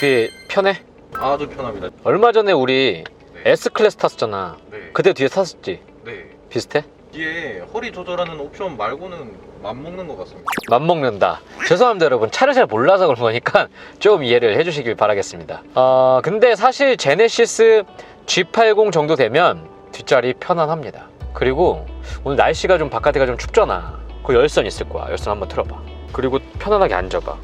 어떻게 편해? 아주 편합니다. 얼마 전에 우리 네. S클래스 탔었잖아. 네. 그때 뒤에 탔었지? 네. 비슷해? 뒤에 허리 조절하는 옵션 말고는 맘먹는 것 같습니다. 맘먹는다. 죄송합니다 여러분, 차를 잘 몰라서 그런 거니까 좀 이해를 해주시길 바라겠습니다. 근데 사실 제네시스 G80 정도 되면 뒷자리 편안합니다. 그리고 오늘 날씨가 좀 바깥에가 좀 춥잖아. 그 열선 있을 거야. 열선 한번 틀어봐. 그리고 편안하게 앉아봐.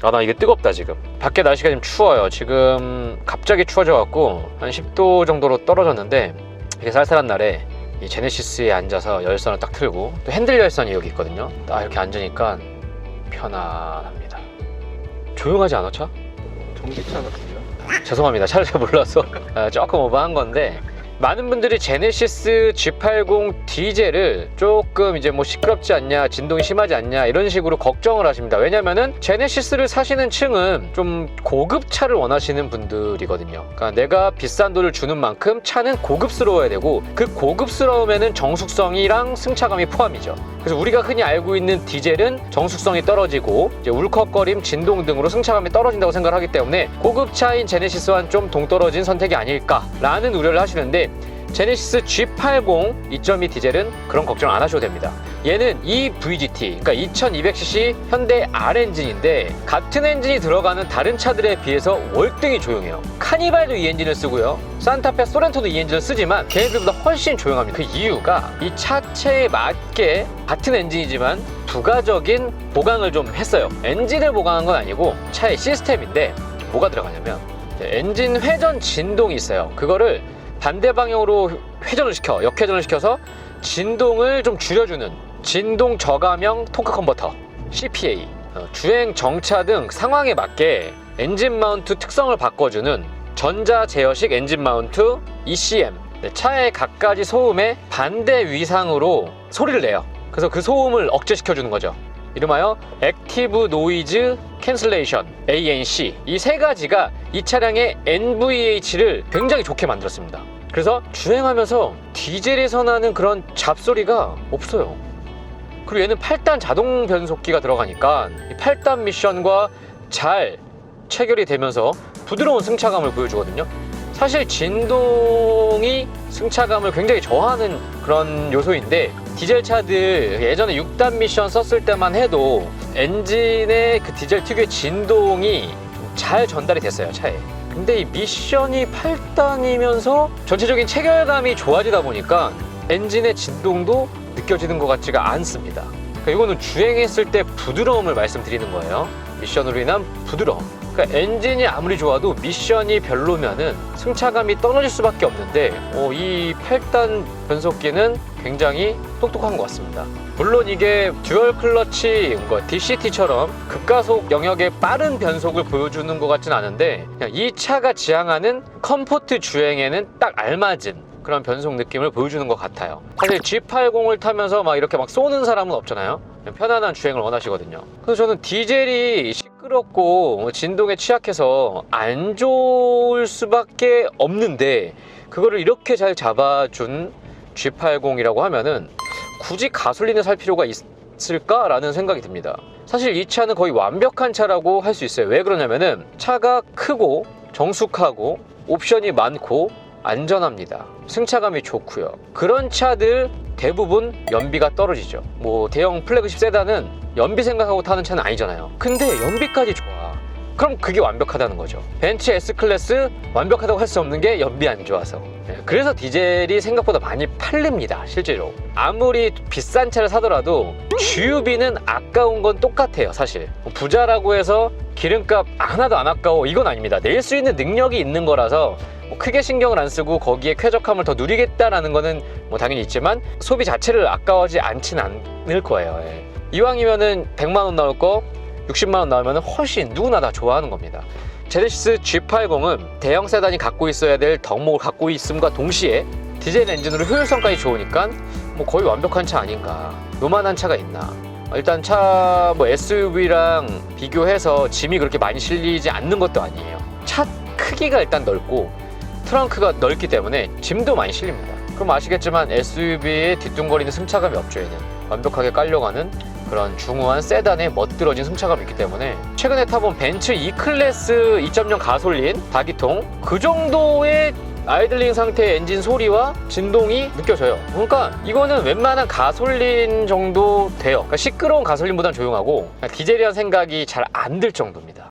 아, 나 이게 뜨겁다 지금. 밖에 날씨가 좀 추워요. 지금 갑자기 추워져 갖고 한 10도 정도로 떨어졌는데, 이렇게 쌀쌀한 날에 이 제네시스에 앉아서 열선을 딱 틀고, 또 핸들 열선이 여기 있거든요. 딱 이렇게 앉으니까 편안합니다. 조용하지 않아 차? 전기차 같은데요? 죄송합니다. 차를 잘 몰라서 조금 오버한 건데, 많은 분들이 제네시스 G80 디젤을 조금 이제 뭐 시끄럽지 않냐, 진동이 심하지 않냐 이런 식으로 걱정을 하십니다. 왜냐면은 제네시스를 사시는 층은 좀 고급차를 원하시는 분들이거든요. 그러니까 내가 비싼 돈을 주는 만큼 차는 고급스러워야 되고, 그 고급스러움에는 정숙성이랑 승차감이 포함이죠. 그래서 우리가 흔히 알고 있는 디젤은 정숙성이 떨어지고 이제 울컥거림, 진동 등으로 승차감이 떨어진다고 생각을 하기 때문에 고급차인 제네시스와는 좀 동떨어진 선택이 아닐까라는 우려를 하시는데, 제네시스 G80 2.2 디젤은 그런 걱정 안 하셔도 됩니다. 얘는 EVGT, 그러니까 2200cc 현대 R 엔진인데, 같은 엔진이 들어가는 다른 차들에 비해서 월등히 조용해요. 카니발도 이 엔진을 쓰고요, 산타페, 소렌토도 이 엔진을 쓰지만 걔네들보다 훨씬 조용합니다. 그 이유가 이 차체에 맞게 같은 엔진이지만 부가적인 보강을 좀 했어요. 엔진을 보강한 건 아니고 차의 시스템인데, 뭐가 들어가냐면 엔진 회전 진동이 있어요. 그거를 반대 방향으로 회전을 시켜, 역회전을 시켜서 진동을 좀 줄여주는 진동 저감형 토크 컨버터 CPA, 주행 정차 등 상황에 맞게 엔진 마운트 특성을 바꿔주는 전자 제어식 엔진 마운트 ECM. 차의 갖가지 소음에 반대 위상으로 소리를 내요. 그래서 그 소음을 억제시켜주는 거죠. 이름하여 액티브 노이즈 캔슬레이션 ANC. 이 세 가지가 이 차량의 NVH를 굉장히 좋게 만들었습니다. 그래서 주행하면서 디젤에서 나는 그런 잡소리가 없어요. 그리고 얘는 8단 자동 변속기가 들어가니까 이 8단 미션과 잘 체결이 되면서 부드러운 승차감을 보여주거든요. 사실 진동이 승차감을 굉장히 저하는 그런 요소인데, 디젤 차들 예전에 6단 미션 썼을 때만 해도 엔진의 그 디젤 특유의 진동이 잘 전달이 됐어요, 차에. 근데 이 미션이 8단이면서 전체적인 체결감이 좋아지다 보니까 엔진의 진동도 느껴지는 것 같지가 않습니다. 그러니까 이거는 주행했을 때 부드러움을 말씀드리는 거예요. 미션으로 인한 부드러움. 그러니까 엔진이 아무리 좋아도 미션이 별로면은 승차감이 떨어질 수밖에 없는데, 이 8단 변속기는 굉장히 똑똑한 것 같습니다. 물론 이게 듀얼 클러치 DCT처럼 급가속 영역의 빠른 변속을 보여주는 것 같진 않은데, 그냥 이 차가 지향하는 컴포트 주행에는 딱 알맞은 그런 변속 느낌을 보여주는 것 같아요. 사실 G80을 타면서 막 이렇게 막 쏘는 사람은 없잖아요. 그냥 편안한 주행을 원하시거든요. 그래서 저는 디젤이 시끄럽고 진동에 취약해서 안 좋을 수밖에 없는데, 그거를 이렇게 잘 잡아준 G80이라고 하면은 굳이 가솔린을 살 필요가 있을까라는 생각이 듭니다. 사실 이 차는 거의 완벽한 차라고 할 수 있어요. 왜 그러냐면은 차가 크고 정숙하고 옵션이 많고 안전합니다. 승차감이 좋고요. 그런 차들 대부분 연비가 떨어지죠. 뭐 대형 플래그십 세단은 연비 생각하고 타는 차는 아니잖아요. 근데 연비까지 좋아. 그럼 그게 완벽하다는 거죠. 벤츠 S클래스 완벽하다고 할 수 없는 게 연비 안 좋아서. 그래서 디젤이 생각보다 많이 팔립니다, 실제로. 아무리 비싼 차를 사더라도 주유비는 아까운 건 똑같아요, 사실. 부자라고 해서 기름값 하나도 안 아까워, 이건 아닙니다. 낼 수 있는 능력이 있는 거라서 크게 신경을 안 쓰고 거기에 쾌적함을 더 누리겠다라는 거는 뭐 당연히 있지만, 소비 자체를 아까워하지 않진 않을 거예요. 이왕이면은 100만 원 나올 거 60만 원 나오면 훨씬 누구나 다 좋아하는 겁니다. 제네시스 G80은 대형 세단이 갖고 있어야 될 덕목을 갖고 있음과 동시에 디젤 엔진으로 효율성까지 좋으니까 뭐 거의 완벽한 차 아닌가. 요만한 차가 있나. 일단 차 뭐 SUV랑 비교해서 짐이 그렇게 많이 실리지 않는 것도 아니에요. 차 크기가 일단 넓고 트렁크가 넓기 때문에 짐도 많이 실립니다. 그럼 아시겠지만 SUV의 뒤뚱거리는 승차감이 없죠. 얘는 완벽하게 깔려가는 그런 중후한 세단에 멋들어진 승차감이 있기 때문에 최근에 타본 벤츠 E클래스 2.0 가솔린 다기통 그 정도의 아이들링 상태의 엔진 소리와 진동이 느껴져요. 그러니까 이거는 웬만한 가솔린 정도 돼요. 그러니까 시끄러운 가솔린보다는 조용하고 디젤이라는 생각이 잘 안 들 정도입니다.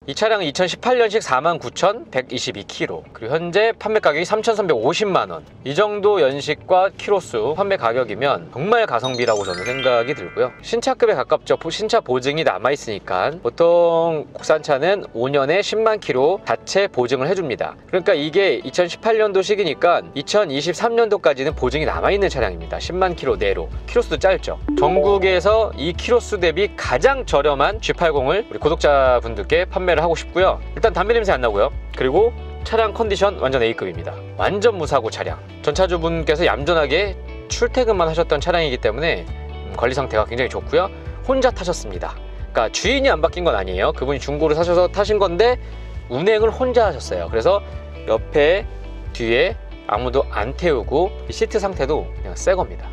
이 차량은 2018년식 49,122km, 그리고 현재 판매 가격이 3,350만원. 이 정도 연식과 키로수 판매 가격이면 정말 가성비라고 저는 생각이 들고요. 신차급에 가깝죠. 신차 보증이 남아있으니까 보통 국산차는 5년에 10만 킬로 자체 보증을 해줍니다. 그러니까 이게 2018년도식이니까 2023년도까지는 보증이 남아있는 차량입니다. 10만 킬로 내로. 키로수도 짧죠. 전국에서 이 키로수 대비 가장 저렴한 G80을 우리 구독자분들께 판매를 하고 싶고요. 일단 담배 냄새 안 나고요. 그리고 차량 컨디션 완전 A급입니다. 완전 무사고 차량. 전차주분께서 얌전하게 출퇴근만 하셨던 차량이기 때문에 관리 상태가 굉장히 좋고요. 혼자 타셨습니다. 그러니까 주인이 안 바뀐 건 아니에요. 그분이 중고를 사셔서 타신 건데 운행을 혼자 하셨어요. 그래서 옆에 뒤에 아무도 안 태우고 시트 상태도 그냥 새 겁니다.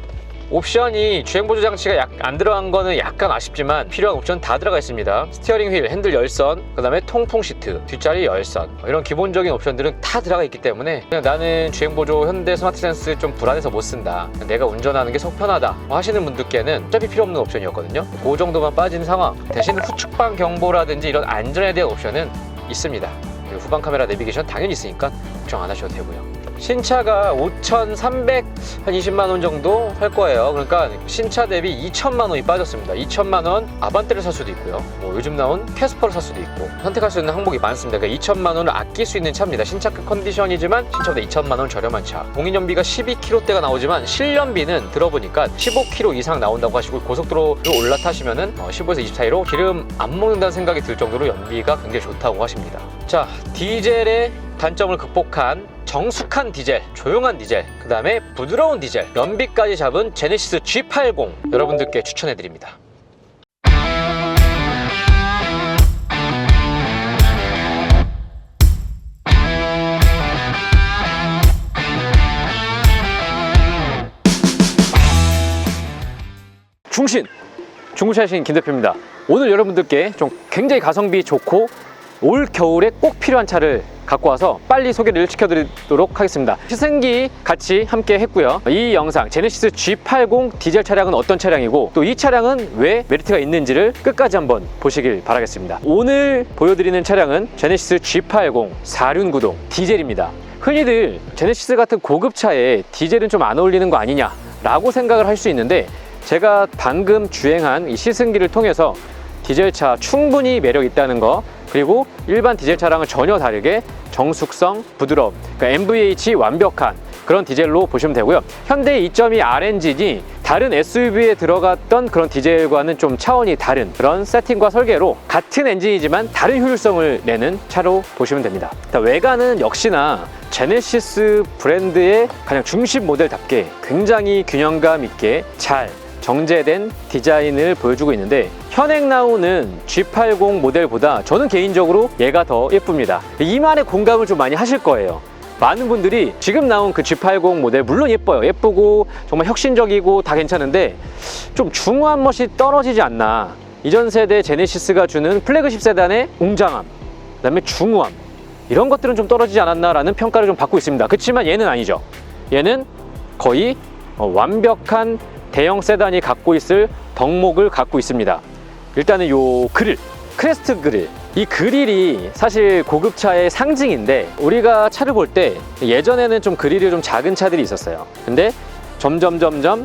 옵션이 주행보조 장치가 안 들어간 거는 약간 아쉽지만 필요한 옵션 다 들어가 있습니다. 스티어링 휠, 핸들 열선, 그 다음에 통풍 시트, 뒷자리 열선, 이런 기본적인 옵션들은 다 들어가 있기 때문에 그냥 나는 주행보조 현대 스마트 센스 좀 불안해서 못 쓴다, 내가 운전하는 게 속 편하다 하시는 분들께는 어차피 필요 없는 옵션이었거든요. 그 정도만 빠진 상황. 대신 후측방 경보라든지 이런 안전에 대한 옵션은 있습니다. 그리고 후방 카메라 내비게이션 당연히 있으니까 걱정 안 하셔도 되고요. 신차가 5,320만원 정도 할 거예요. 그러니까 신차 대비 2천만원이 빠졌습니다. 2천만원 아반떼를 살 수도 있고요. 요즘 나온 캐스퍼를 살 수도 있고 선택할 수 있는 항목이 많습니다. 그러니까 2천만원을 아낄 수 있는 차입니다. 신차급 컨디션이지만 신차보다 2천만원 저렴한 차. 공인연비가 12km대가 나오지만 실연비는 들어보니까 15km 이상 나온다고 하시고, 고속도로를 올라타시면은 15에서 20 사이로 기름 안 먹는다는 생각이 들 정도로 연비가 굉장히 좋다고 하십니다. 자, 디젤의 단점을 극복한 정숙한 디젤, 조용한 디젤, 그 다음에 부드러운 디젤, 연비까지 잡은 제네시스 G80 여러분들께 추천해드립니다. 중신! 중고차의 신 김대표입니다. 오늘 여러분들께 좀 굉장히 가성비 좋고 올 겨울에 꼭 필요한 차를 갖고 와서 빨리 소개를 시켜드리도록 하겠습니다. 시승기 같이 함께 했고요. 이 영상 제네시스 G80 디젤 차량은 어떤 차량이고 또 이 차량은 왜 메리트가 있는지를 끝까지 한번 보시길 바라겠습니다. 오늘 보여드리는 차량은 제네시스 G80 4륜구동 디젤입니다. 흔히들 제네시스 같은 고급차에 디젤은 좀 안 어울리는 거 아니냐 라고 생각을 할 수 있는데, 제가 방금 주행한 이 시승기를 통해서 디젤차 충분히 매력 있다는 거, 그리고 일반 디젤 차량은 전혀 다르게 정숙성, 부드러움, 그러니까 NVH 완벽한 그런 디젤로 보시면 되고요. 현대 2.2 R 엔진이 다른 SUV에 들어갔던 그런 디젤과는 좀 차원이 다른 그런 세팅과 설계로 같은 엔진이지만 다른 효율성을 내는 차로 보시면 됩니다. 외관은 역시나 제네시스 브랜드의 가장 중심 모델답게 굉장히 균형감 있게 잘 정제된 디자인을 보여주고 있는데, 현행 나오는 G80 모델보다 저는 개인적으로 얘가 더 예쁩니다. 이만의 공감을 좀 많이 하실 거예요. 많은 분들이 지금 나온 그 G80 모델 물론 예뻐요. 예쁘고 정말 혁신적이고 다 괜찮은데 좀 중후한 멋이 떨어지지 않나. 이전 세대 제네시스가 주는 플래그십 세단의 웅장함, 그 다음에 중후함, 이런 것들은 좀 떨어지지 않았나 라는 평가를 좀 받고 있습니다. 그렇지만 얘는 아니죠. 얘는 거의 완벽한 대형 세단이 갖고 있을 덕목을 갖고 있습니다. 일단은 요 그릴, 크레스트 그릴, 이 그릴이 사실 고급차의 상징인데, 우리가 차를 볼 때 예전에는 좀 그릴이 좀 작은 차들이 있었어요. 근데 점점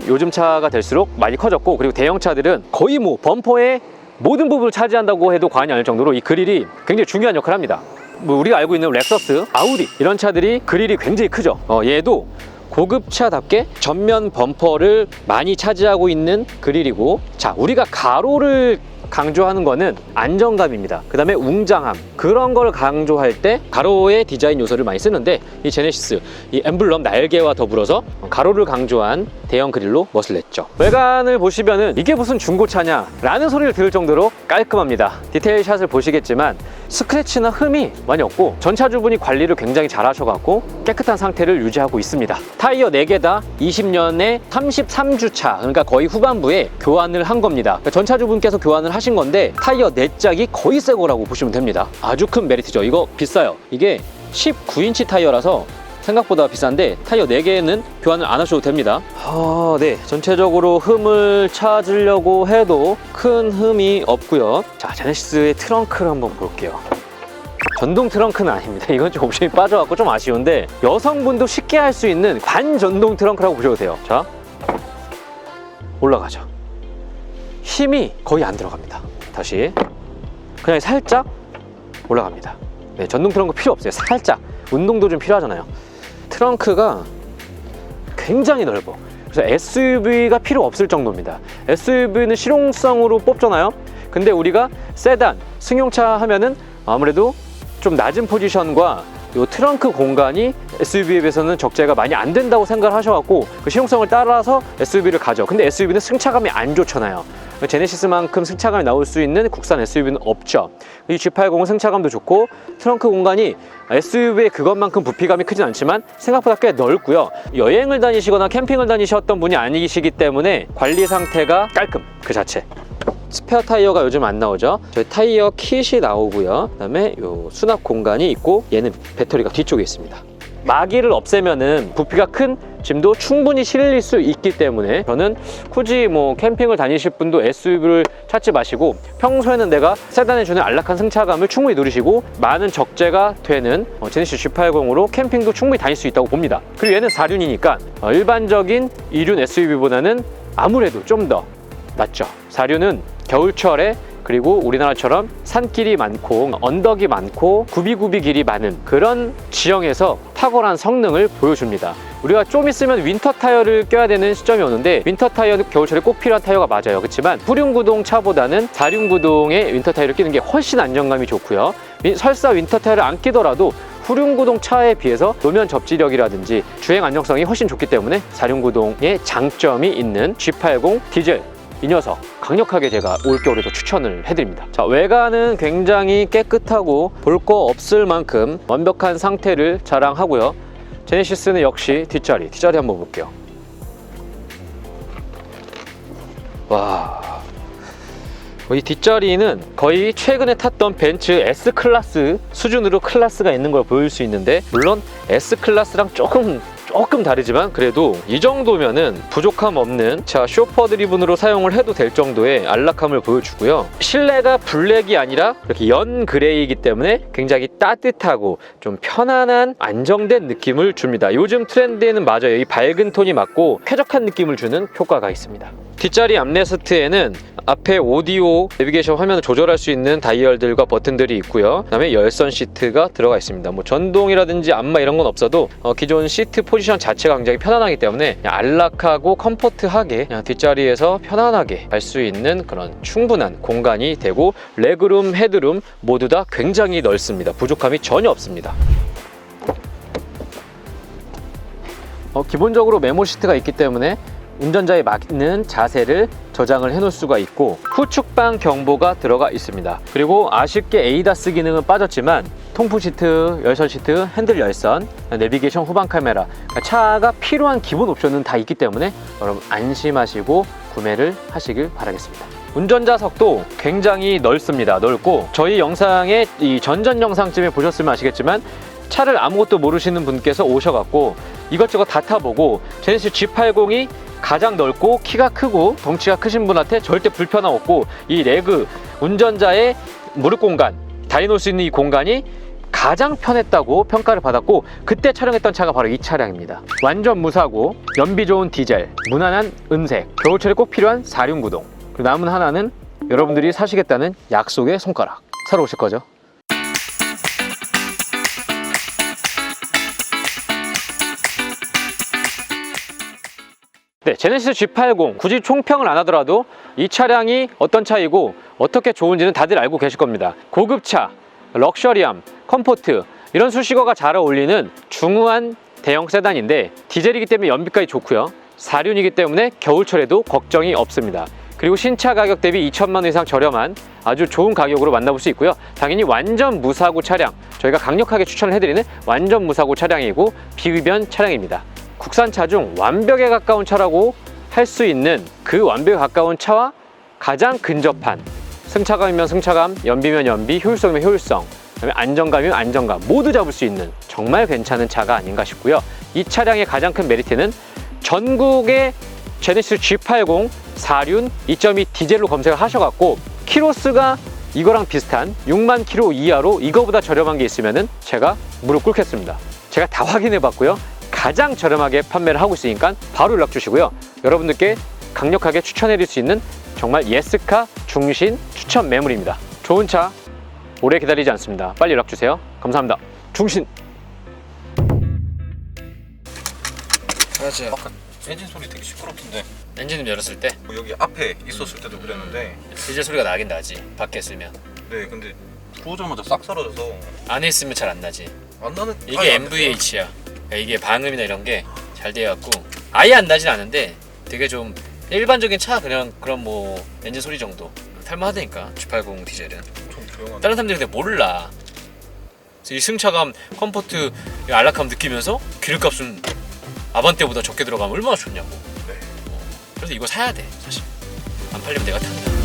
요즘 차가 될수록 많이 커졌고, 그리고 대형 차들은 거의 범퍼의 모든 부분을 차지한다고 해도 과언이 아닐 정도로 이 그릴이 굉장히 중요한 역할을 합니다. 우리가 알고 있는 렉서스, 아우디 이런 차들이 그릴이 굉장히 크죠. 얘도 고급차답게 전면 범퍼를 많이 차지하고 있는 그릴이고, 자, 우리가 가로를 강조하는 거는 안정감입니다. 그 다음에 웅장함, 그런 걸 강조할 때 가로의 디자인 요소를 많이 쓰는데, 이 제네시스 이 엠블럼 날개와 더불어서 가로를 강조한 대형 그릴로 멋을 냈죠. 외관을 보시면은 이게 무슨 중고차냐 라는 소리를 들을 정도로 깔끔합니다. 디테일 샷을 보시겠지만 스크래치나 흠이 많이 없고 전차주분이 관리를 굉장히 잘 하셔갖고 깨끗한 상태를 유지하고 있습니다. 타이어 4개 다 20년에 33주차, 그러니까 거의 후반부에 교환을 한 겁니다. 그러니까 전차주분께서 교환을 하신 건데 타이어 4짝이 거의 새 거라고 보시면 됩니다. 아주 큰 메리트죠. 이거 비싸요. 이게 19인치 타이어라서 생각보다 비싼데 타이어 4개는 교환을 안 하셔도 됩니다. 네, 전체적으로 흠을 찾으려고 해도 큰 흠이 없고요. 자, 제네시스의 트렁크를 한번 볼게요. 전동 트렁크는 아닙니다. 이건 좀 옵션이 빠져갖고 좀 아쉬운데 여성분도 쉽게 할 수 있는 반전동 트렁크라고 보셔도 돼요. 자, 올라가죠. 힘이 거의 안 들어갑니다. 다시 그냥 살짝 올라갑니다. 네, 전동 트렁크 필요 없어요. 살짝 운동도 좀 필요하잖아요. 트렁크가 굉장히 넓어. 그래서 SUV가 필요 없을 정도입니다. SUV는 실용성으로 뽑잖아요. 근데 우리가 세단, 승용차 하면은 아무래도 좀 낮은 포지션과 이 트렁크 공간이 SUV에 비해서는 적재가 많이 안 된다고 생각을 하셔갖고 그 실용성을 따라서 SUV를 가죠. 근데 SUV는 승차감이 안 좋잖아요. 제네시스만큼 승차감이 나올 수 있는 국산 SUV는 없죠. 이 G80은 승차감도 좋고 트렁크 공간이 SUV의 그것만큼 부피감이 크진 않지만 생각보다 꽤 넓고요. 여행을 다니시거나 캠핑을 다니셨던 분이 아니시기 때문에 관리 상태가 깔끔 그 자체. 스페어 타이어가 요즘 안 나오죠. 저희 타이어 킷이 나오고요. 그다음에 요 수납 공간이 있고 얘는 배터리가 뒤쪽에 있습니다. 마기를 없애면은 부피가 큰 짐도 충분히 실릴 수 있기 때문에 저는 굳이 뭐 캠핑을 다니실 분도 SUV를 찾지 마시고 평소에는 내가 세단에 주는 안락한 승차감을 충분히 누리시고 많은 적재가 되는 제네시스 G80으로 캠핑도 충분히 다닐 수 있다고 봅니다. 그리고 얘는 4륜이니까 일반적인 2륜 SUV보다는 아무래도 좀 더 낫죠. 4륜은 겨울철에 그리고 우리나라처럼 산길이 많고 언덕이 많고 구비구비 길이 많은 그런 지형에서 탁월한 성능을 보여줍니다. 우리가 좀 있으면 윈터 타이어를 껴야 되는 시점이 오는데 윈터 타이어는 겨울철에 꼭 필요한 타이어가 맞아요. 그렇지만 후륜구동 차보다는 4륜구동의 윈터 타이어를 끼는 게 훨씬 안정감이 좋고요. 설사 윈터 타이어를 안 끼더라도 후륜구동 차에 비해서 노면 접지력이라든지 주행 안정성이 훨씬 좋기 때문에 4륜구동의 장점이 있는 G80 디젤 이 녀석 강력하게 제가 올겨울에도 추천을 해드립니다. 자, 외관은 굉장히 깨끗하고 볼 거 없을 만큼 완벽한 상태를 자랑하고요. 제네시스는 역시 뒷자리 한번 볼게요. 와, 이 뒷자리는 거의 최근에 탔던 벤츠 S클래스 수준으로 클래스가 있는 걸 보일 수 있는데 물론 S클래스랑 조금 다르지만 그래도 이 정도면은 부족함 없는 자 쇼퍼 드리븐으로 사용을 해도 될 정도의 안락함을 보여주고요. 실내가 블랙이 아니라 이렇게 연 그레이이기 때문에 굉장히 따뜻하고 좀 편안한 안정된 느낌을 줍니다. 요즘 트렌드에는 맞아요. 이 밝은 톤이 맞고 쾌적한 느낌을 주는 효과가 있습니다. 뒷자리 암레스트에는 앞에 오디오 내비게이션 화면을 조절할 수 있는 다이얼들과 버튼들이 있고요. 그다음에 열선 시트가 들어가 있습니다. 뭐 전동이라든지 안마 이런 건 없어도 기존 시트 포지션 자체가 굉장히 편안하기 때문에 그냥 안락하고 컴포트하게 그냥 뒷자리에서 편안하게 갈 수 있는 그런 충분한 공간이 되고 레그룸, 헤드룸 모두 다 굉장히 넓습니다. 부족함이 전혀 없습니다. 기본적으로 메모 시트가 있기 때문에 운전자에 맞는 자세를 저장을 해놓을 수가 있고 후측방 경보가 들어가 있습니다. 그리고 아쉽게 ADAS 기능은 빠졌지만 통풍 시트, 열선 시트, 핸들 열선, 내비게이션 후방 카메라 차가 필요한 기본 옵션은 다 있기 때문에 여러분 안심하시고 구매를 하시길 바라겠습니다. 운전자석도 굉장히 넓습니다. 넓고 저희 영상의 이 전전 영상쯤에 보셨으면 아시겠지만 차를 아무것도 모르시는 분께서 오셔갖고 이것저것 다 타보고 제네시스 G80이 가장 넓고 키가 크고 덩치가 크신 분한테 절대 불편함 없고 이 레그 운전자의 무릎 공간 다리 놓을 수 있는 이 공간이 가장 편했다고 평가를 받았고 그때 촬영했던 차가 바로 이 차량입니다. 완전 무사고 연비 좋은 디젤 무난한 은색 겨울철에 꼭 필요한 4륜구동 그리고 남은 하나는 여러분들이 사시겠다는 약속의 손가락 사러 오실 거죠? 네, 제네시스 G80 굳이 총평을 안 하더라도 이 차량이 어떤 차이고 어떻게 좋은지는 다들 알고 계실 겁니다. 고급차, 럭셔리함, 컴포트 이런 수식어가 잘 어울리는 중후한 대형 세단인데 디젤이기 때문에 연비까지 좋고요. 4륜이기 때문에 겨울철에도 걱정이 없습니다. 그리고 신차 가격 대비 2천만 원 이상 저렴한 아주 좋은 가격으로 만나볼 수 있고요. 당연히 완전 무사고 차량, 저희가 강력하게 추천을 해드리는 완전 무사고 차량이고 비위변 차량입니다. 국산차 중 완벽에 가까운 차라고 할 수 있는 그 완벽에 가까운 차와 가장 근접한 승차감이면 승차감, 연비면 연비, 효율성이면 효율성, 그다음에 안정감이면 안정감 모두 잡을 수 있는 정말 괜찮은 차가 아닌가 싶고요. 이 차량의 가장 큰 메리트는 전국의 제네시스 G80 4륜 2.2 디젤로 검색을 하셔갖고 키로수가 이거랑 비슷한 6만 킬로 이하로 이거보다 저렴한 게 있으면은 제가 무릎 꿇겠습니다. 제가 다 확인해 봤고요. 가장 저렴하게 판매를 하고 있으니까 바로 연락 주시고요. 여러분들께 강력하게 추천해 드릴 수 있는 정말 예스카 중신 추천 매물입니다. 좋은 차 오래 기다리지 않습니다. 빨리 연락 주세요. 감사합니다. 중신. 맞아요. 아까 엔진 소리 되게 시끄럽던데. 엔진 열었을 때 뭐 여기 앞에 있었을 때도 그랬는데. 디젤 소리가 나긴 나지. 밖에 있으면. 네, 근데 부어자마자 싹 사라져서 안에 있으면 잘 안 나지. 안 나는. 아예 이게 안 됐어요. MVH야. 그러니까 이게 방음이나 이런 게 잘 돼갖고 아예 안 나진 않은데 되게 좀 일반적인 차 그냥 그런 뭐 엔진 소리 정도 탈만하다니까 G80 디젤은. 좀 조용한. 다른 사람들이 근데 몰라. 그래서 이 승차감, 컴포트, 이 안락함 느끼면서 기름값은 아반떼보다 적게 들어가면 얼마나 좋냐고. 네. 그래서 이거 사야 돼 사실. 안 팔리면 내가 탄다.